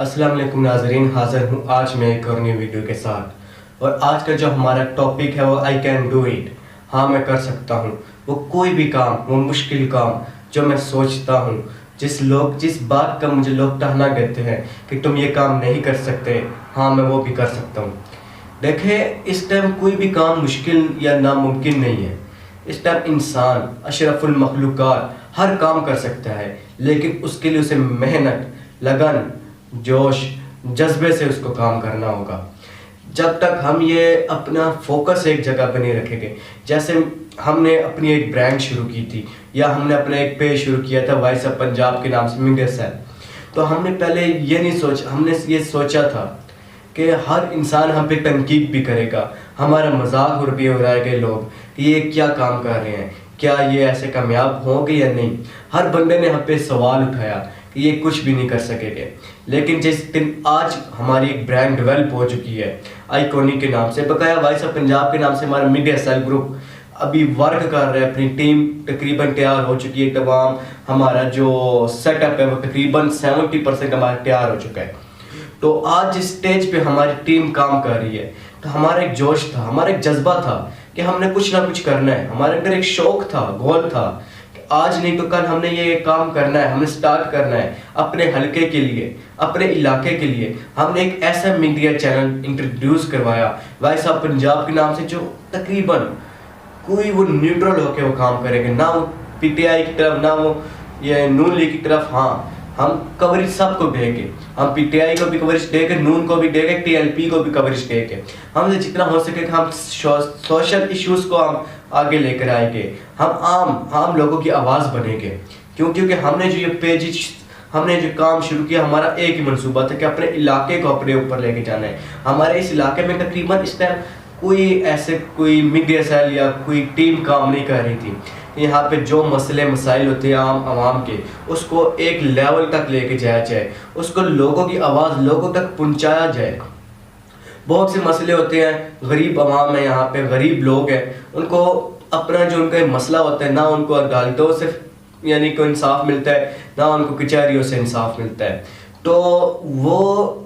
अस्सलाम वालेकुम नाज़रीन, हाज़िर हूँ आज मैं एक और नई वीडियो के साथ। और आज का जो हमारा टॉपिक है वो आई कैन डू इट, हाँ मैं कर सकता हूँ। वो कोई भी काम, वो मुश्किल काम जो मैं सोचता हूँ, जिस बात का मुझे लोग ताना देते हैं कि तुम ये काम नहीं कर सकते, हाँ मैं वो भी कर सकता हूँ। देखें, इस टाइम कोई भी काम मुश्किल या नामुमकिन नहीं है। इस टाइम इंसान अशरफुल मखलूक़ात हर काम कर सकता है, लेकिन उसके लिए उसे मेहनत, लगन, जोश, जज्बे से उसको काम करना होगा। जब तक हम ये अपना फोकस एक जगह पर नहीं रखेंगे, जैसे हमने अपनी एक ब्रांड शुरू की थी या हमने अपना एक पेज शुरू किया था वॉइस ऑफ पंजाब के नाम से मीडिया सेल, तो हमने पहले हमने ये सोचा था कि हर इंसान हम पे तनकीद भी करेगा, हमारा मजाक भी उड़ाएंगे लोग कि ये क्या काम कर रहे हैं, क्या ये ऐसे कामयाब होंगे या नहीं। हर बंदे ने हम पे सवाल उठाया कि ये कुछ भी नहीं कर सकेंगे। लेकिन जिस दिन आज हमारी एक ब्रांड डेवलप हो चुकी है आइकॉनिक के नाम से, बकाया वॉइस ऑफ पंजाब के नाम से हमारा मीडिया सेल ग्रुप अभी वर्क कर रहा है, अपनी टीम तकरीबन तैयार हो चुकी है। तमाम हमारा जो सेटअप है वो तकरीबन 70% हमारा तैयार हो चुका है। तो आज जिस स्टेज पे हमारी टीम काम कर रही है, तो हमारा एक जोश था, हमारा एक जज्बा था कि हमने कुछ ना कुछ करना है। हमारे अंदर एक शौक था, गोल था कि आज नहीं तो कल हमने ये काम करना है, हमने स्टार्ट करना है अपने हलके के लिए, अपने इलाके के लिए। हमने एक ऐसा मीडिया चैनल इंट्रोड्यूस करवाया वॉइस ऑफ पंजाब के नाम से, जो तकरीबन कोई वो न्यूट्रल होकर वो काम करेंगे, ना वो पीटीआई की तरफ, ना वो ये नून लीग की तरफ। हाँ, हम कवरेज सबको देंगे, हम पीटीआई को भी कवरेज देंगे, नून को भी देंगे, टीएलपी को भी कवरेज देंगे। हमसे जितना हो सके हम सोशल इश्यूज को हम आगे लेकर आएंगे, हम आम लोगों की आवाज़ बनेंगे। क्योंकि हमने जो ये पेज, हमने जो काम शुरू किया, हमारा एक ही मंसूबा था कि अपने इलाके को अपने ऊपर लेके जाना है। हमारे इस इलाके में तकरीबन इस टाइम कोई मीडिया सेल या कोई टीम काम नहीं कर रही थी। यहाँ पे जो मसले मसाइल होते हैं आवाम के, उसको एक लेवल तक लेके जाया जाए, उसको लोगों की आवाज़ लोगों तक पहुँचाया जाए। बहुत से मसले होते हैं, गरीब आवाम है, यहाँ पे गरीब लोग हैं, उनको अपना जो उनका मसला होता है, ना उनको अदालतों से यानी को इंसाफ मिलता है, ना उनको कचहरियों से इंसाफ मिलता है। तो वो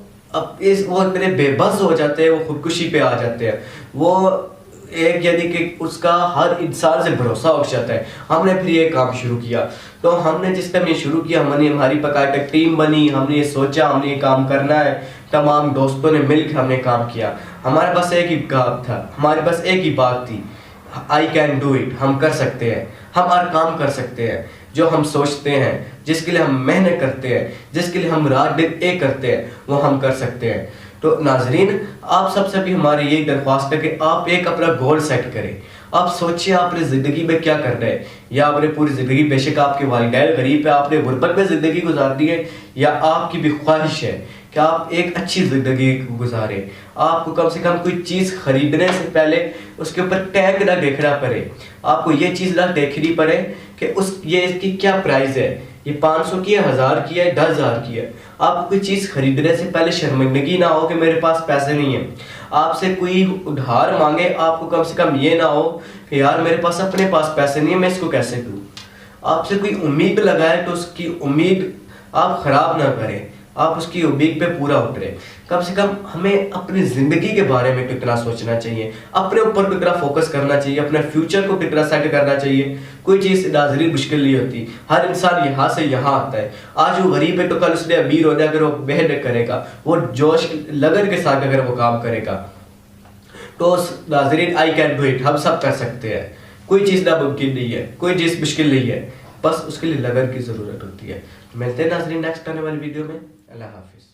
इतने बेबस हो जाते हैं, वो खुदकुशी पे आ जाते हैं। वो एक यानी कि उसका हर इंसान से भरोसा उठ जाता है। हमने फिर ये काम शुरू किया, तो हमने जिस टाइम ये शुरू किया, हमारी बाकायदा टीम बनी, हमने ये सोचा हमने ये काम करना है। तमाम दोस्तों ने मिलकर हमने काम किया। हमारे पास एक ही काम था, हमारे पास एक ही बात थी, आई कैन डू इट, हम कर सकते हैं, हम हर काम कर सकते हैं जो हम सोचते हैं, जिसके लिए हम मेहनत करते हैं, जिसके लिए हम रात दिन एक करते हैं, वो हम कर सकते हैं। तो नाजरीन, आप सबसे भी हमारी यही दरख्वास्त है कि आप एक अपना गोल सेट करें। आप सोचिए आपने ज़िंदगी में क्या करना है, या आपने पूरी ज़िंदगी, बेशक आपके वालिदैन गरीब है, आपने गुर्बत में ज़िंदगी गुजारनी है, या आपकी भी ख्वाहिश है कि आप एक अच्छी ज़िंदगी गुजारें। आपको कम से कम कोई चीज़ खरीदने से पहले उसके ऊपर टैग ना देखना पड़े, आपको ये चीज़ ना देखनी पड़े कि ये इसकी क्या प्राइस है, ये 500 की है, 1000 की है, 10,000 की है। आपको कोई चीज़ खरीदने से पहले शर्मिंदगी ना हो कि मेरे पास पैसे नहीं है। आपसे कोई उधार मांगे, आपको कम से कम ये ना हो कि यार मेरे पास अपने पास पैसे नहीं है, मैं इसको कैसे दूँ। आपसे कोई उम्मीद लगाए तो उसकी उम्मीद आप ख़राब ना करें, आप उसकी उम्मीद पे पूरा उतरे। कम से कम हमें अपनी ज़िंदगी के बारे में कितना सोचना चाहिए, अपने ऊपर कितना फोकस करना चाहिए, अपने फ्यूचर को कितना सेट करना चाहिए। कोई चीज़ नाज़रीन मुश्किल नहीं होती, हर इंसान यहाँ से यहाँ आता है। आज वो गरीब है तो कल उसने अमीर होने अगर वो मेहनत करेगा, वो जोश लगन के साथ अगर वो काम करेगा, तो नाज़रीन आई कैन डू इट, हम सब कर सकते हैं। कोई चीज़ नामुमकिन नहीं है, कोई चीज़ मुश्किल नहीं है, बस उसके लिए लगन की ज़रूरत होती है। मिलते हैं नाज़रीन नेक्स्ट आने वाली वीडियो में। अल्लाह हाफिज़।